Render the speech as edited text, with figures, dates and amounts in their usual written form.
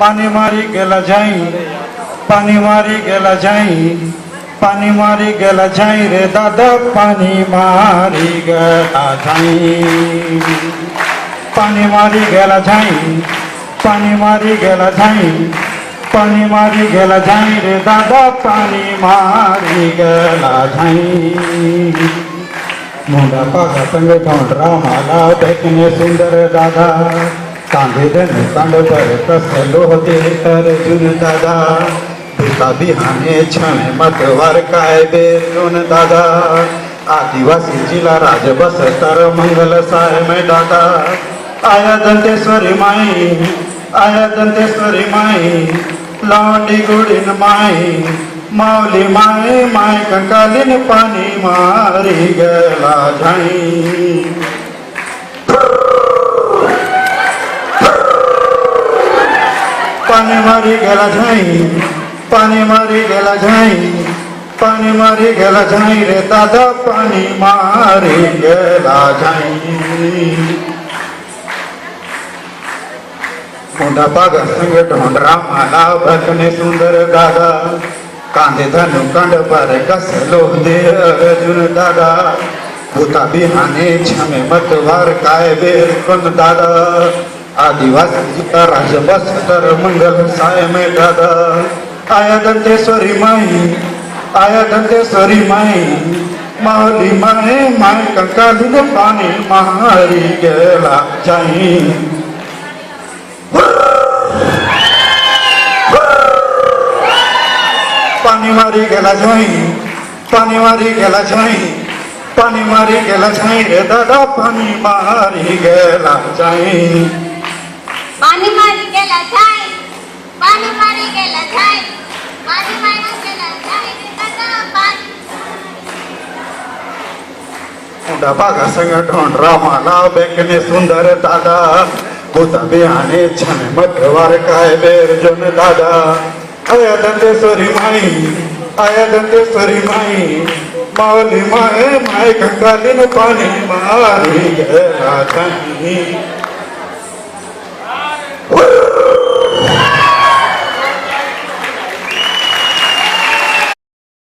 पानी मारी गेला जाई, पानी मारी गेला जाई, पानी मारी गेला जाई रे दादा, पानी मारी गेला जाई, पानी मारी गेला जाई, पानी मारी गेला जाई, पानी मारी गेला जाई रे दादा, पानी मारी गेला जाई। मुंडा पागा संग ढोंडरा माला देखने सुंदर दादा, कांधे धन कांड पर कसलो होते अर्जुन दादा, पिता बिहाने छणे मतवार काय बेरून दादा, आदिवासी जिला राज बस तर मंगल साय में दादा, आया दंतेश्वरी माई, आया दंतेश्वरी माई, लावणी गुडीन माई, माऊली माय माय कंकालीन पाणी मारी गेला जाई, पाणी मारी गेला जाई, पाणी मारी गेला जाई, पाणी मारी गेला जाई रे दादा, पाणी मारी गेला जाई। मुंडा पागा संग ढोंडरा माला भकने सुंदर दादा, कांधे धनु कंड पर कसलो दे अर्जुन दादा, भूता बिहाने छमे मतवार काय बेर कन दादा, आदिवासी जिता राज बस तर मंगल साय में दादा, आया दंतेश्वरी माई, आया दंतेश्वरी माई, माऊली माय माय कंकालीन पाणी मारी गेला जाई, पानी मारी गेला जाई, पानी मारी गेला जाई, पानी मारी गेला जाई रे दादा, पानी मारी गेला जाई, पानी मारी गेला जाई, पानी मारी गेला जाई, पानी मारी गेला जाई रे दादा, पानी। मुंडा पागा संग ढोंडरा माला बेकने सुंदर दादा, भूता बिहाने छने मतवार काय बेर्जुन दादा, आया दंतेश्वरी माई, आया दंतेश्वरी माई, माऊली माय माय कंकालीन पाणी मारी गेला जाई।